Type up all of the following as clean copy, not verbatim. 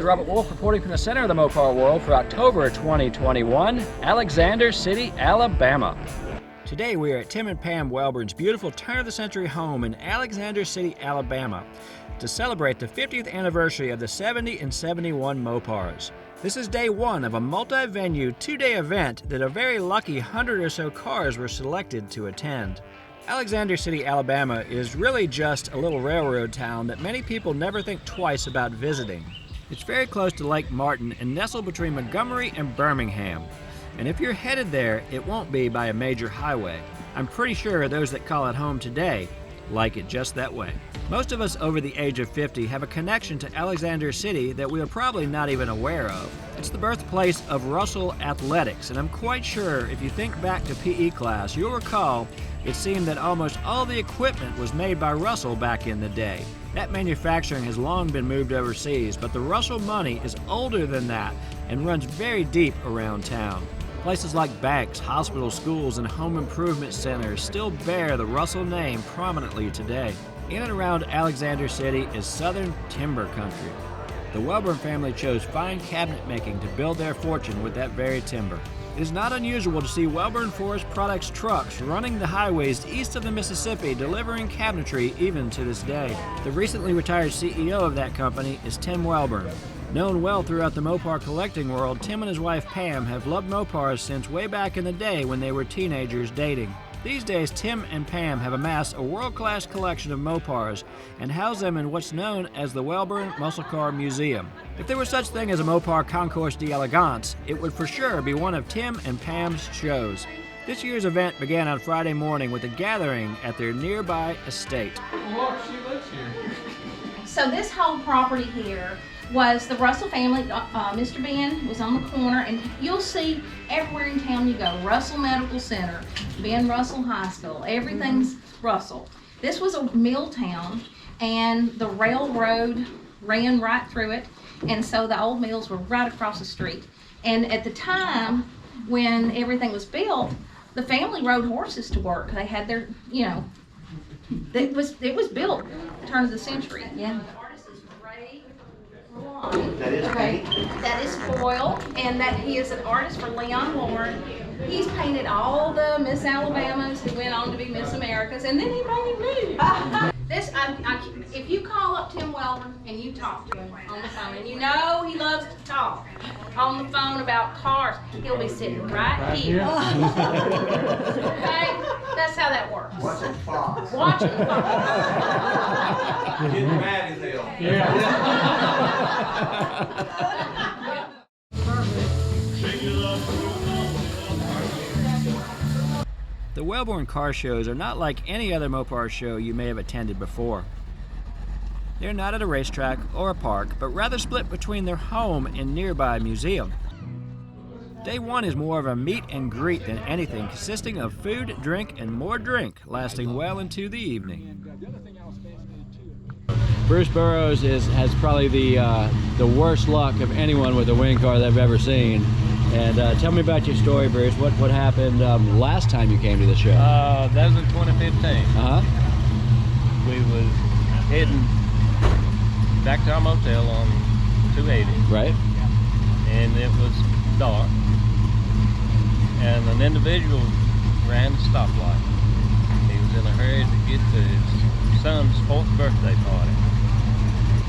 is Robert Wolf reporting from the center of the Mopar world for October 2021, Alexander City, Alabama. Today we are at Tim and Pam Wellborns' beautiful turn-of-the-century home in Alexander City, Alabama, to celebrate the 50th anniversary of the 70 and 71 Mopars. This is day one of a multi-venue, two-day event that a very lucky 100 or so cars were selected to attend. Alexander City, Alabama is really just a little railroad town that many people never think twice about visiting. It's very close to Lake Martin and nestled between Montgomery and Birmingham. And if you're headed there, it won't be by a major highway. I'm pretty sure those that call it home today like it just that way. Most of us over the age of 50 have a connection to Alexander City that we are probably not even aware of. It's the birthplace of Russell Athletics, and I'm quite sure if you think back to PE class, you'll recall it seemed that almost all the equipment was made by Russell back in the day. That manufacturing has long been moved overseas, but the Russell money is older than that and runs very deep around town. Places like banks, hospitals, schools, and home improvement centers still bear the Russell name prominently today. In and around Alexander City is southern timber country. The Wellborn family chose fine cabinet making to build their fortune with that very timber. It is not unusual to see Wellborn Forest Products trucks running the highways east of the Mississippi delivering cabinetry even to this day. The recently retired CEO of that company is Tim Wellborn. Known well throughout the Mopar collecting world, Tim and his wife Pam have loved Mopars since way back in the day when they were teenagers dating. These days, Tim and Pam have amassed a world-class collection of Mopars and house them in what's known as the Wellborn Muscle Car Museum. If there was such thing as a Mopar Concours d'Elegance, it would for sure be one of Tim and Pam's shows. This year's event began on Friday morning with a gathering at their nearby estate. Look, she lives here. So this whole property here was the Russell family. Mr. Ben was on the corner, and you'll see everywhere in town you go. Russell Medical Center, Ben Russell High School, everything's Russell. This was a mill town, and the railroad ran right through it, and so the old mills were right across the street. And at the time when everything was built, the family rode horses to work. They had their, it was built turn of the century. Yeah. That is foil, and that he is an artist for Leon Warren. He's painted all the Miss Alabamas who went on to be Miss Americas, and then he painted me. If you call up Tim Wellborn and you talk to him on the phone, and you know he loves to talk on the phone about cars, he'll be sitting right here. Okay? That's how that works. Watching Fox. Watching Fox. Getting mad as hell. Yeah. The Wellborn car shows are not like any other Mopar show you may have attended before. They're not at a racetrack or a park, but rather split between their home and nearby museum. Day one is more of a meet and greet than anything, consisting of food, drink, and more drink, lasting well into the evening. Bruce Burroughs has probably the worst luck of anyone with a wing car that I've ever seen. And tell me about your story, Bruce. What happened last time you came to the show? That was in 2015. We was heading back to our motel on 280. Right. And it was dark. And an individual ran the stoplight. He was in a hurry to get to his son's 4th birthday party.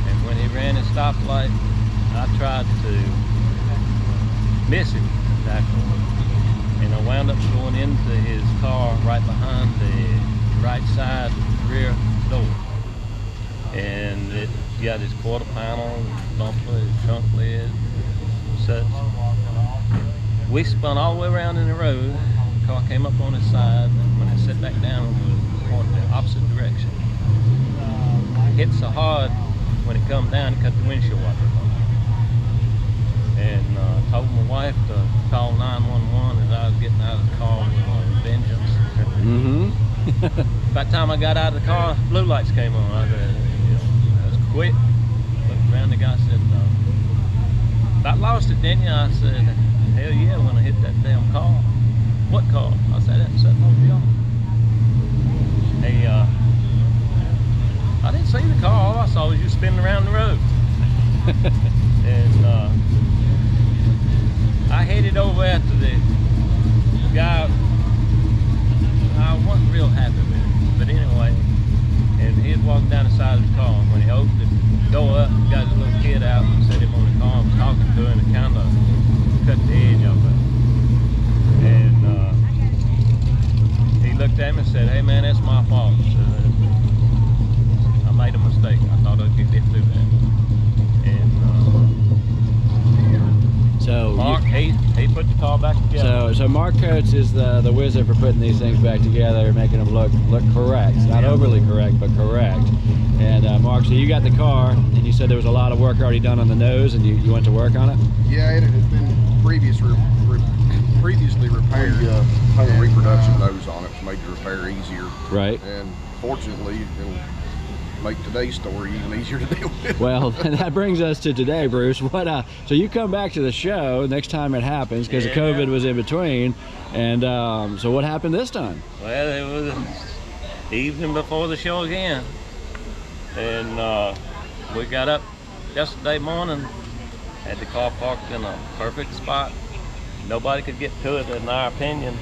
And when he ran his stoplight, I tried to miss him, actually. And I wound up going into his car right behind the right side rear door. And it got his quarter panel, bumper, his trunk lid, such. We spun all the way around in the road. The car came up on his side, and when I sat back down, it was going the opposite direction. It hit so hard when it come down, it cut the windshield wiper off. And told my wife to call 911 as I was getting out of the car with vengeance. By the time I got out of the car, blue lights came on. I said, that was quick. Looked around, the guy said, "I lost it, didn't you?" I said, "Hell yeah, when I hit that damn car." "What car?" I said, "That's sitting over y'all." Hey, I didn't see the car. All I saw was you spinning around the road. And it over after the guy. I wasn't real happy with it, but anyway, and he was walking down the side of the car. And when he opened the door up, got his little kid out and set him on the car and was talking to him and kind of cut the edge off it. And he looked at me and said, "Hey man, that's my fault. I made a mistake. I thought I could get through that." And So Mark, he put the car back together. So Mark Coates is the wizard for putting these things back together, making them look correct. Not overly correct, but correct. And Mark, so you got the car, and you said there was a lot of work already done on the nose, and you went to work on it? Yeah, it has been previously repaired. Hung a reproduction nose on it to make the repair easier. Right. And fortunately, it'll make today's story even easier to deal with. Well, that brings us to today, Bruce. So you come back to the show next time it happens, because the COVID was in between. And so what happened this time? Well, it was the evening before the show again. And we got up yesterday morning, had the car parked in a perfect spot. Nobody could get to it, in our opinion.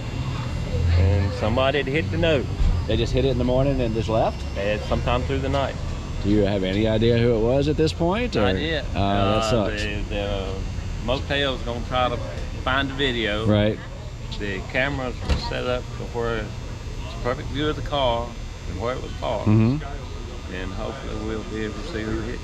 And somebody had hit the nose. They just hit it in the morning and just left? And sometime through the night. Do you have any idea who it was at this point? Not yet. That sucks. The motel's gonna try to find the video. Right. The cameras were set up to where it's a perfect view of the car and where it was parked. Mm-hmm. And hopefully we'll be able to see who hit it.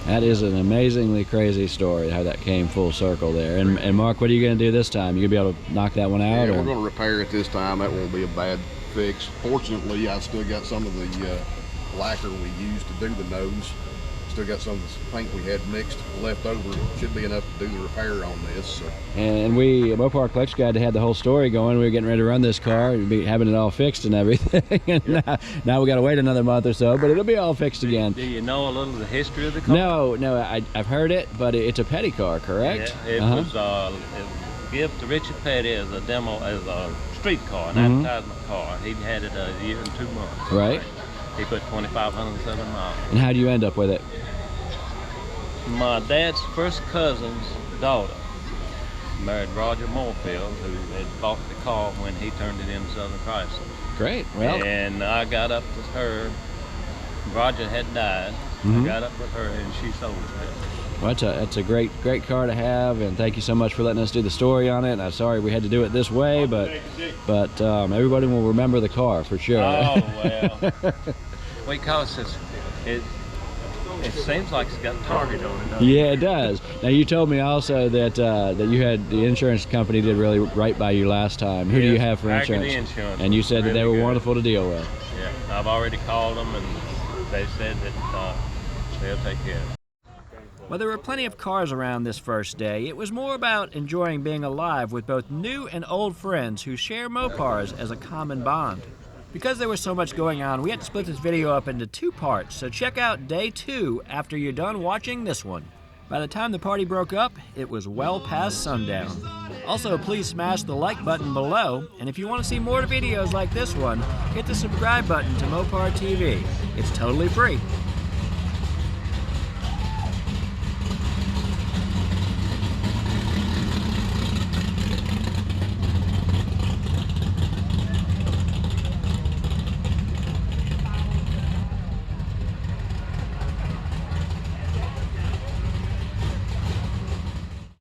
That is an amazingly crazy story, how that came full circle there. And Mark, what are you going to do this time? You going to be able to knock that one out? Yeah, or? we're going to repair it this time. That won't be a bad fix. Fortunately, I still got some of the lacquer we used to do the nose. Still got some of the paint we had mixed left over. Should be enough to do the repair on this. So. And we, Mopar Collection Guide, had the whole story going. We were getting ready to run this car, and be having it all fixed and everything. And now we got to wait another month or so, but it'll be all fixed again. Do you know a little of the history of the car? No, I've heard it, but it's a Petty car, correct? Yeah, it was a gift to Richard Petty as a demo, as a street car, an advertisement car. He had it a year and 2 months. Right. He put 2,507 miles. And how do you end up with it? My dad's first cousin's daughter married Roger Moorfield, who had bought the car when he turned it in Southern Chrysler. Great. Well, And I got up with her. Roger had died. I got up with her, and she sold it. well, it's a great car to have, and thank you so much for letting us do the story on it. And I'm sorry we had to do it this way, but everybody will remember the car for sure. Oh well. Because it seems like it's got Target on it. Yeah, it does. Now you told me also that you had the insurance company did really right by you last time. Who do you have for Cahrgers insurance? Insurance. And you said that they were Really good. wonderful to deal with. Yeah, I've already called them, and they said that they'll take care of it. Well, there were plenty of cars around this first day. It was more about enjoying being alive with both new and old friends who share Mopars as a common bond. Because there was so much going on, we had to split this video up into 2 parts, so check out day 2 after you're done watching this one. By the time the party broke up, it was well past sundown. Also, please smash the like button below, and if you want to see more videos like this one, hit the subscribe button to Mopar TV. It's totally free.